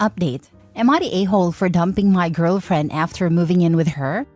update. Am I the a-hole for dumping my girlfriend after moving in with her?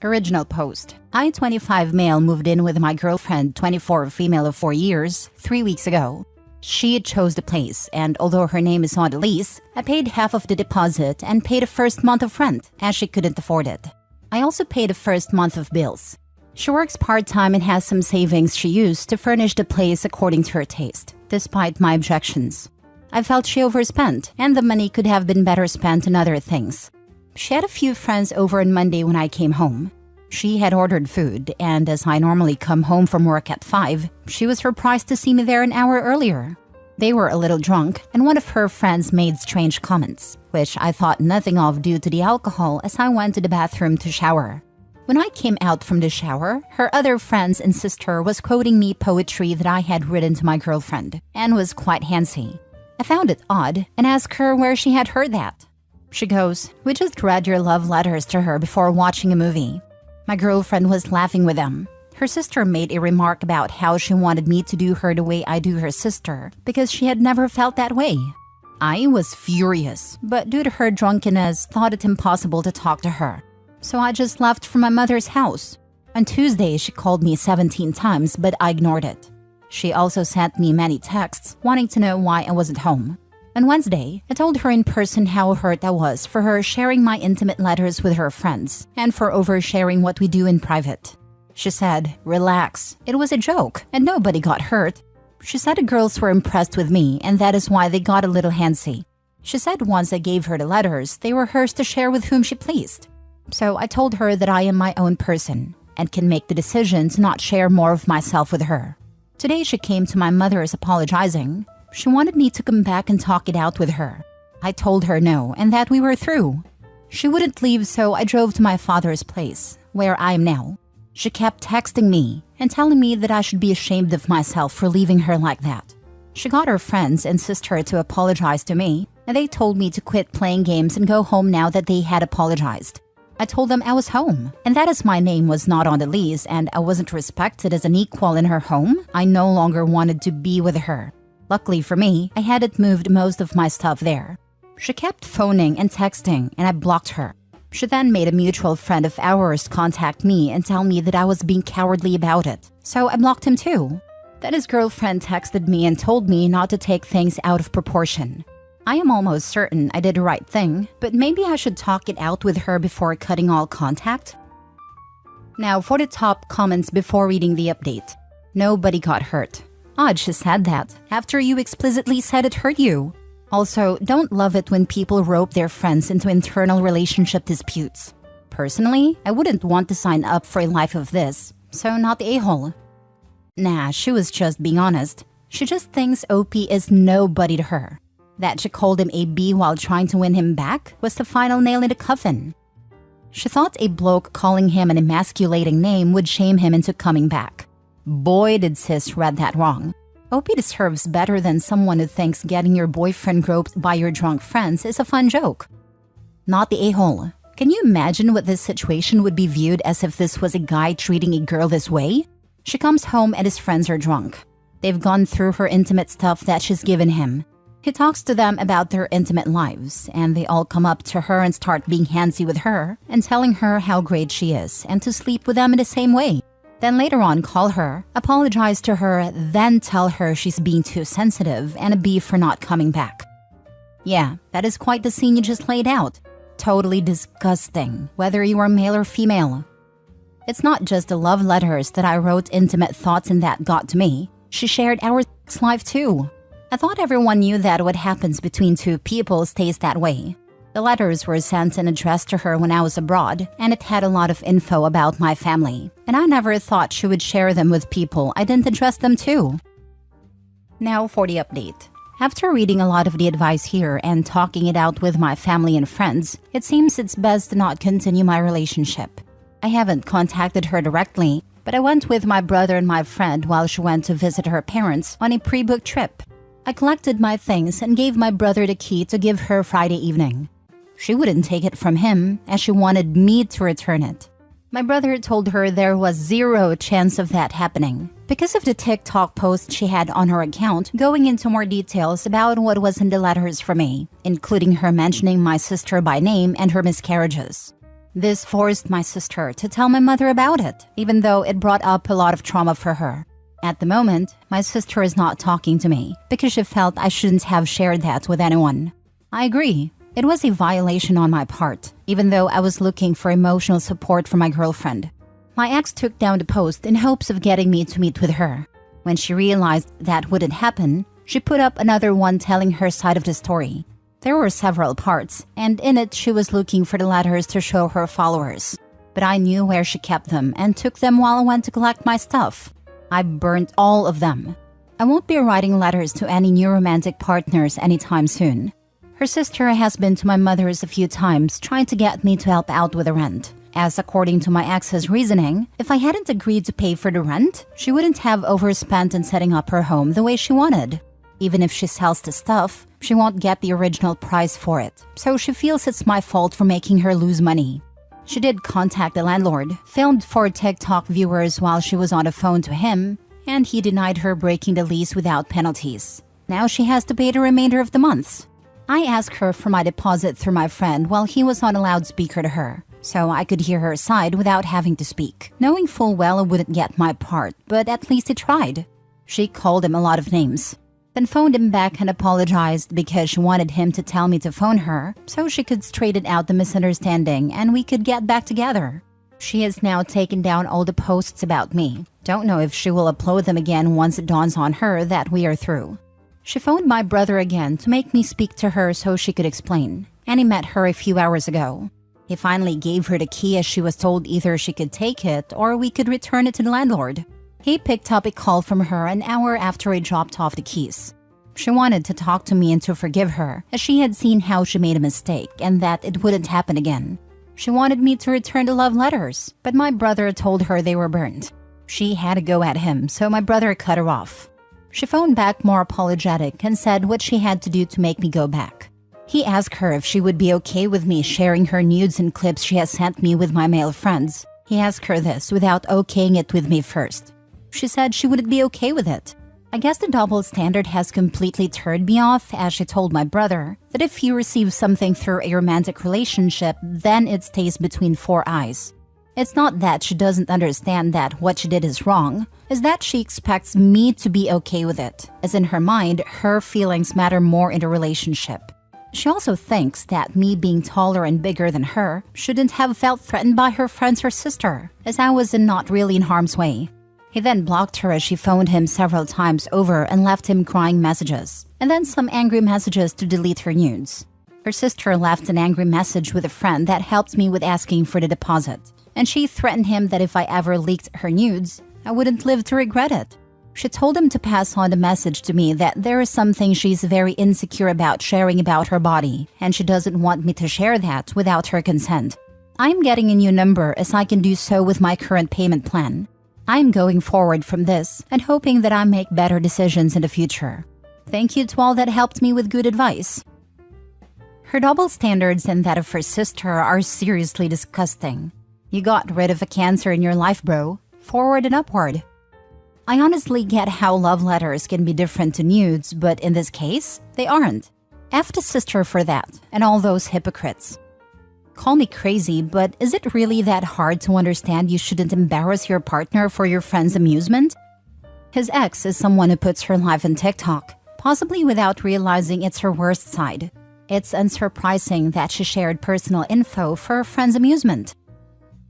Original post. I, 25 male, moved in with my girlfriend, 24 female of 4 years, 3 weeks ago. She chose the place, and although her name is on the lease, I paid half of the deposit and paid the first month of rent, as she couldn't afford it. I also paid the first month of bills. She works part-time and has some savings she used to furnish the place according to her taste, despite my objections. I felt she overspent, and the money could have been better spent on other things. She had a few friends over on Monday when I came home. She had ordered food, and as I normally come home from work at 5, she was surprised to see me there an hour earlier. They were a little drunk, and one of her friends made strange comments, which I thought nothing of due to the alcohol as I went to the bathroom to shower. When I came out from the shower, her other friends and sister was quoting me poetry that I had written to my girlfriend, and was quite handsy. I found it odd and asked her where she had heard that. She goes, "We just read your love letters to her before watching a movie." My girlfriend was laughing with them. Her sister made a remark about how she wanted me to do her the way I do her sister because she had never felt that way. I was furious, but due to her drunkenness, thought it impossible to talk to her. So I just left for my mother's house. On Tuesday, she called me 17 times, but I ignored it. She also sent me many texts wanting to know why I wasn't home. On Wednesday, I told her in person how hurt I was for her sharing my intimate letters with her friends and for oversharing what we do in private. She said, "Relax, it was a joke and nobody got hurt." She said the girls were impressed with me and that is why they got a little handsy. She said once I gave her the letters, they were hers to share with whom she pleased. So I told her that I am my own person and can make the decision to not share more of myself with her. Today she came to my mother's apologizing. She wanted me to come back and talk it out with her. I told her no and that we were through. She wouldn't leave, so I drove to my father's place, where I am now. She kept texting me and telling me that I should be ashamed of myself for leaving her like that. She got her friends and sister to apologize to me, and they told me to quit playing games and go home now that they had apologized. I told them I was home, and that as my name was not on the lease and I wasn't respected as an equal in her home, I no longer wanted to be with her. Luckily for me, I hadn't moved most of my stuff there. She kept phoning and texting, and I blocked her. She then made a mutual friend of ours contact me and tell me that I was being cowardly about it, so I blocked him too. Then his girlfriend texted me and told me not to take things out of proportion. I am almost certain I did the right thing, but maybe I should talk it out with her before cutting all contact? Now for the top comments before reading the update. Nobody got hurt. Odd she said that, after you explicitly said it hurt you. Also, don't love it when people rope their friends into internal relationship disputes. Personally, I wouldn't want to sign up for a life of this, so not the a-hole. Nah, she was just being honest. She just thinks OP is nobody to her. That she called him a B while trying to win him back was the final nail in the coffin. She thought a bloke calling him an emasculating name would shame him into coming back. Boy, did sis read that wrong. OP deserves better than someone who thinks getting your boyfriend groped by your drunk friends is a fun joke. Not the a-hole. Can you imagine what this situation would be viewed as if this was a guy treating a girl this way? She comes home and his friends are drunk. They've gone through her intimate stuff that she's given him. He talks to them about their intimate lives, and they all come up to her and start being handsy with her and telling her how great she is and to sleep with them in the same way. Then later on call her, apologize to her, then tell her she's being too sensitive and a B for not coming back. Yeah, that is quite the scene you just laid out. Totally disgusting, whether you are male or female. It's not just the love letters that I wrote intimate thoughts in that got to me. She shared our sex life too. I thought everyone knew that what happens between two people stays that way. The letters were sent and addressed to her when I was abroad, and it had a lot of info about my family, and I never thought she would share them with people I didn't address them to. Now for the update. After reading a lot of the advice here and talking it out with my family and friends, it seems it's best to not continue my relationship. I haven't contacted her directly, but I went with my brother and my friend while she went to visit her parents on a pre-booked trip. I collected my things and gave my brother the key to give her Friday evening. She wouldn't take it from him as she wanted me to return it. My brother told her there was zero chance of that happening because of the TikTok post she had on her account going into more details about what was in the letters from me, including her mentioning my sister by name and her miscarriages. This forced my sister to tell my mother about it, even though it brought up a lot of trauma for her. At the moment, my sister is not talking to me because she felt I shouldn't have shared that with anyone. I agree. It was a violation on my part, even though I was looking for emotional support from my girlfriend. My ex took down the post in hopes of getting me to meet with her. When she realized that wouldn't happen, she put up another one telling her side of the story. There were several parts, and in it she was looking for the letters to show her followers. But I knew where she kept them and took them while I went to collect my stuff. I burnt all of them. I won't be writing letters to any new romantic partners anytime soon. Her sister has been to my mother's a few times trying to get me to help out with the rent. As according to my ex's reasoning, if I hadn't agreed to pay for the rent, she wouldn't have overspent in setting up her home the way she wanted. Even if she sells the stuff, she won't get the original price for it, so she feels it's my fault for making her lose money. She did contact the landlord, filmed for TikTok viewers while she was on the phone to him, and he denied her breaking the lease without penalties. Now she has to pay the remainder of the months. I asked her for my deposit through my friend while he was on a loudspeaker to her, so I could hear her side without having to speak, knowing full well I wouldn't get my part, but at least he tried. She called him a lot of names, then phoned him back and apologized because she wanted him to tell me to phone her so she could straighten out the misunderstanding and we could get back together. She has now taken down all the posts about me. Don't know if she will upload them again once it dawns on her that we are through. She phoned my brother again to make me speak to her so she could explain, and he met her a few hours ago. He finally gave her the key as she was told either she could take it or we could return it to the landlord. He picked up a call from her an hour after he dropped off the keys. She wanted to talk to me and to forgive her, as she had seen how she made a mistake and that it wouldn't happen again. She wanted me to return the love letters, but my brother told her they were burned. She had to go at him, so my brother cut her off. She phoned back more apologetic and said what she had to do to make me go back. He asked her if she would be okay with me sharing her nudes and clips she has sent me with my male friends. He asked her this without okaying it with me first. She said she wouldn't be okay with it. I guess the double standard has completely turned me off, as she told my brother that if you receive something through a romantic relationship, then it stays between four eyes. It's not that she doesn't understand that what she did is wrong, it's that she expects me to be okay with it, as in her mind, her feelings matter more in a relationship. She also thinks that me being taller and bigger than her shouldn't have felt threatened by her friends or sister, as I was not really in harm's way. He then blocked her as she phoned him several times over and left him crying messages, and then some angry messages to delete her nudes. Her sister left an angry message with a friend that helped me with asking for the deposit, and she threatened him that if I ever leaked her nudes, I wouldn't live to regret it. She told him to pass on the message to me that there is something she's very insecure about sharing about her body, and she doesn't want me to share that without her consent. I'm getting a new number as I can do so with my current payment plan. I'm going forward from this and hoping that I make better decisions in the future. Thank you to all that helped me with good advice. Her double standards and that of her sister are seriously disgusting. You got rid of a cancer in your life, bro. Forward and upward. I honestly get how love letters can be different to nudes, but in this case, they aren't. F the sister for that, and all those hypocrites. Call me crazy, but is it really that hard to understand you shouldn't embarrass your partner for your friend's amusement? His ex is someone who puts her life on TikTok, possibly without realizing it's her worst side. It's unsurprising that she shared personal info for her friend's amusement.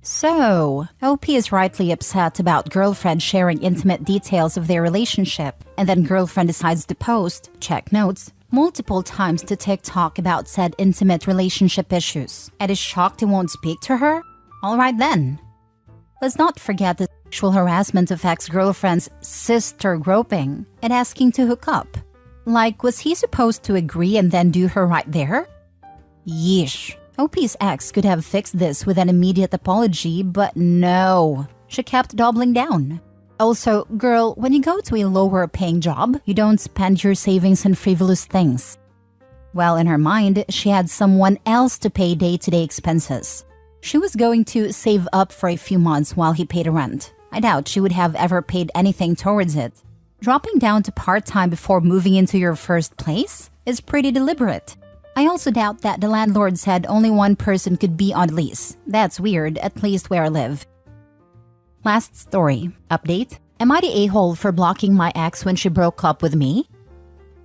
So, OP is rightly upset about girlfriend sharing intimate details of their relationship, and then girlfriend decides to post, check notes, multiple times to TikTok about said intimate relationship issues, and is shocked he won't speak to her? Alright then. Let's not forget the sexual harassment of ex-girlfriend's sister groping and asking to hook up. Like, was he supposed to agree and then do her right there? Yeesh. OP's ex could have fixed this with an immediate apology, but no. She kept doubling down. Also, girl, when you go to a lower-paying job, you don't spend your savings on frivolous things. Well, in her mind, she had someone else to pay day-to-day expenses. She was going to save up for a few months while he paid rent. I doubt she would have ever paid anything towards it. Dropping down to part-time before moving into your first place is pretty deliberate. I also doubt that the landlord said only one person could be on lease. That's weird, at least where I live. Last story. Update. Am I the a-hole for blocking my ex when she broke up with me?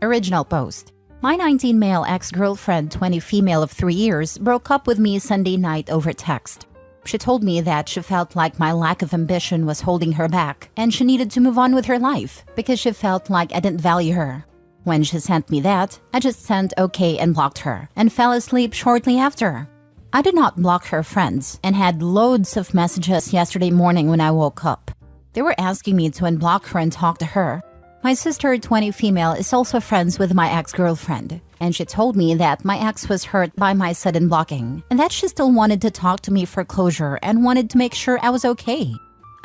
Original post. My 19 male ex-girlfriend, 20 female of 3 years, broke up with me Sunday night over text. She told me that she felt like my lack of ambition was holding her back and she needed to move on with her life because she felt like I didn't value her. When she sent me that, I just sent okay and blocked her and fell asleep shortly after. I did not block her friends and had loads of messages yesterday morning when I woke up. They were asking me to unblock her and talk to her. My sister, 20 female, is also friends with my ex-girlfriend, and she told me that my ex was hurt by my sudden blocking and that she still wanted to talk to me for closure and wanted to make sure I was okay.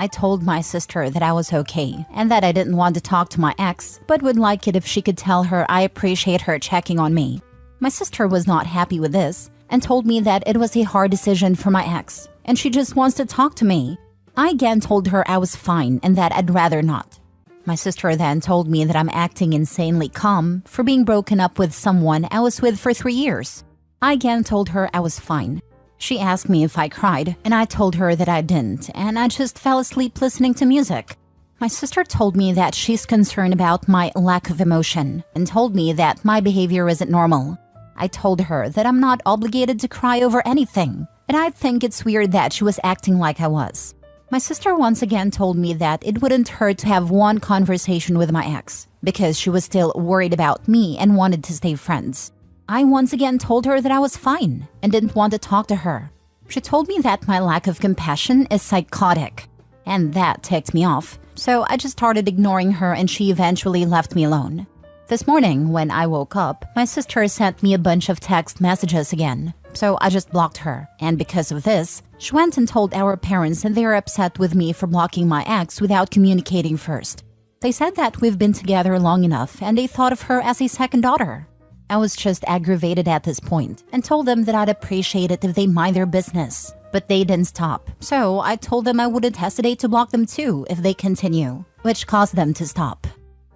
I told my sister that I was okay and that I didn't want to talk to my ex, but would like it if she could tell her I appreciate her checking on me. My sister was not happy with this and told me that it was a hard decision for my ex and she just wants to talk to me. I again told her I was fine and that I'd rather not. My sister then told me that I'm acting insanely calm for being broken up with someone I was with for 3 years. I again told her I was fine. She asked me if I cried, and I told her that I didn't, and I just fell asleep listening to music. My sister told me that she's concerned about my lack of emotion and told me that my behavior isn't normal. I told her that I'm not obligated to cry over anything, and I think it's weird that she was acting like I was. My sister once again told me that it wouldn't hurt to have one conversation with my ex because she was still worried about me and wanted to stay friends. I once again told her that I was fine and didn't want to talk to her. She told me that my lack of compassion is psychotic, and that ticked me off, so I just started ignoring her and she eventually left me alone. This morning, when I woke up, my sister sent me a bunch of text messages again, so I just blocked her, and because of this, she went and told our parents and they are upset with me for blocking my ex without communicating first. They said that we've been together long enough and they thought of her as a second daughter. I was just aggravated at this point and told them that I'd appreciate it if they mind their business. But they didn't stop, so I told them I wouldn't hesitate to block them too if they continue, which caused them to stop.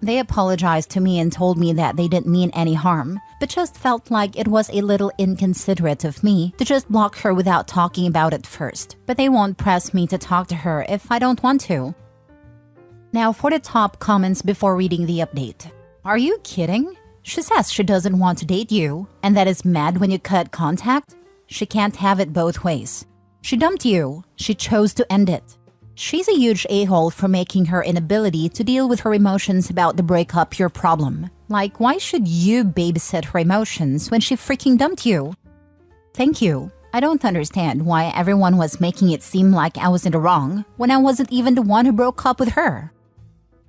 They apologized to me and told me that they didn't mean any harm, but just felt like it was a little inconsiderate of me to just block her without talking about it first. But they won't press me to talk to her if I don't want to. Now for the top comments before reading the update. Are you kidding? She says she doesn't want to date you, and that is mad when you cut contact? She can't have it both ways. She dumped you. She chose to end it. She's a huge a-hole for making her inability to deal with her emotions about the breakup your problem. Like, why should you babysit her emotions when she freaking dumped you? Thank you. I don't understand why everyone was making it seem like I was in the wrong when I wasn't even the one who broke up with her.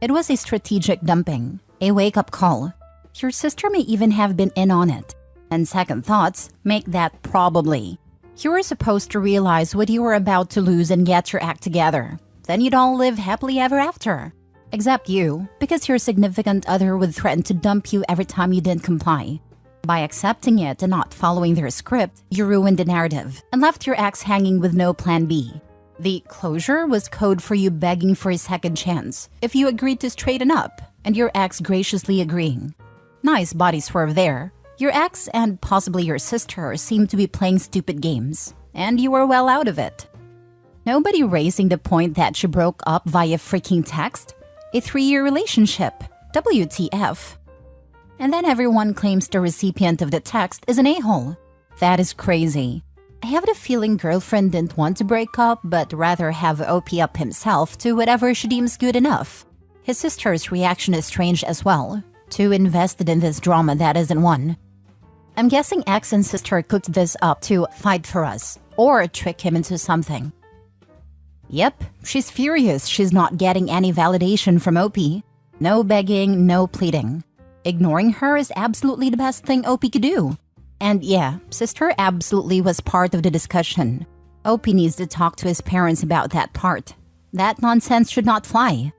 It was a strategic dumping, a wake-up call. Your sister may even have been in on it. And second thoughts make that probably. You were supposed to realize what you were about to lose and get your act together. Then you'd all live happily ever after. Except you, because your significant other would threaten to dump you every time you didn't comply. By accepting it and not following their script, you ruined the narrative and left your ex hanging with no plan B. The closure was code for you begging for a second chance if you agreed to straighten up, and your ex graciously agreeing. Nice body swerve there. Your ex and possibly your sister seemed to be playing stupid games, and you were well out of it. Nobody raising the point that she broke up via freaking text? A 3-year relationship. WTF. And then everyone claims the recipient of the text is an a-hole. That is crazy. I have the feeling girlfriend didn't want to break up, but rather have OP up himself to whatever she deems good enough. His sister's reaction is strange as well. Too invested in this drama that isn't one. I'm guessing ex and sister cooked this up to fight for us, or trick him into something. Yep, she's furious she's not getting any validation from OP. No begging, no pleading. Ignoring her is absolutely the best thing OP could do. And yeah, sister absolutely was part of the discussion. OP needs to talk to his parents about that part. That nonsense should not fly.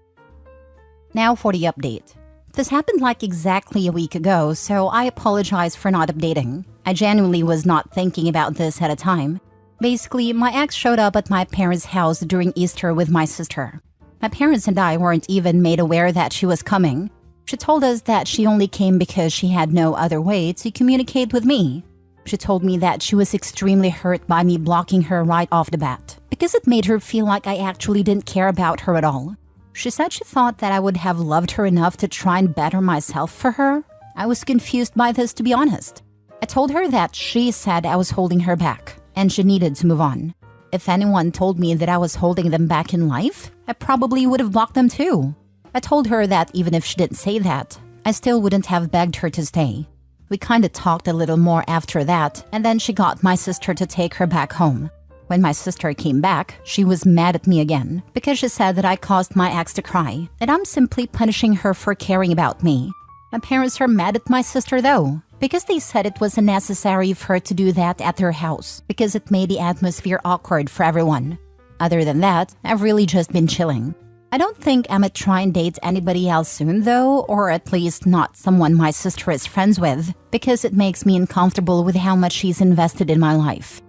Now for the update. This happened like exactly a week ago, so I apologize for not updating. I genuinely was not thinking about this at a time. Basically, my ex showed up at my parents' house during Easter with my sister. My parents and I weren't even made aware that she was coming. She told us that she only came because she had no other way to communicate with me. She told me that she was extremely hurt by me blocking her right off the bat, because it made her feel like I actually didn't care about her at all. She said she thought that I would have loved her enough to try and better myself for her. I was confused by this, to be honest. I told her that she said I was holding her back, and she needed to move on. If anyone told me that I was holding them back in life, I probably would have blocked them too. I told her that even if she didn't say that, I still wouldn't have begged her to stay. We kinda talked a little more after that, and then she got my sister to take her back home. When my sister came back, she was mad at me again because she said that I caused my ex to cry, and I'm simply punishing her for caring about me. My parents are mad at my sister though, because they said it was unnecessary for her to do that at their house because it made the atmosphere awkward for everyone. Other than that, I've really just been chilling. I don't think I'ma try and date anybody else soon though, or at least not someone my sister is friends with, because it makes me uncomfortable with how much she's invested in my life.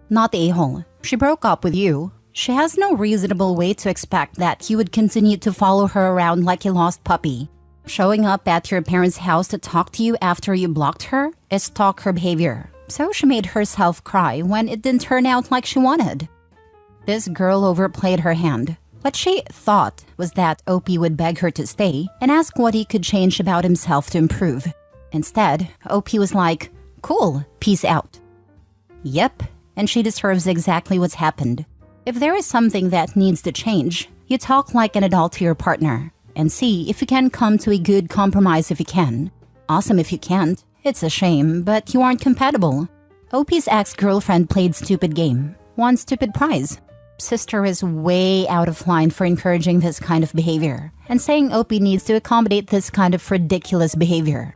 Not the a-hole. She broke up with you. She has no reasonable way to expect that you would continue to follow her around like a lost puppy. Showing up at your parents' house to talk to you after you blocked her is stalker behavior, so she made herself cry when it didn't turn out like she wanted. This girl overplayed her hand. What she thought was that OP would beg her to stay and ask what he could change about himself to improve. Instead, OP was like, "Cool, peace out." Yep, and she deserves exactly what's happened. If there is something that needs to change, you talk like an adult to your partner and see if you can come to a good compromise if you can. Awesome if you can't. It's a shame, but you aren't compatible. OP's ex-girlfriend played stupid game. Won stupid prize. Sister is way out of line for encouraging this kind of behavior and saying OP needs to accommodate this kind of ridiculous behavior.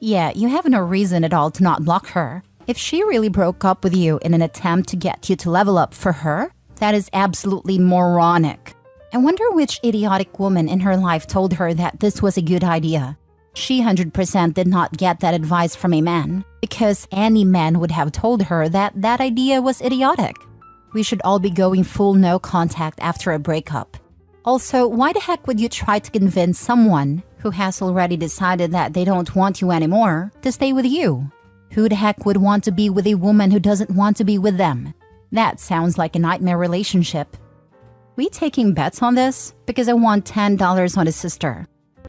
Yeah, you have no reason at all to not block her. If she really broke up with you in an attempt to get you to level up for her, that is absolutely moronic. I wonder which idiotic woman in her life told her that this was a good idea. She 100% did not get that advice from a man, because any man would have told her that that idea was idiotic. We should all be going full no contact after a breakup. Also, why the heck would you try to convince someone who has already decided that they don't want you anymore to stay with you? Who the heck would want to be with a woman who doesn't want to be with them? That sounds like a nightmare relationship. We taking bets on this? Because I want $10 on his sister.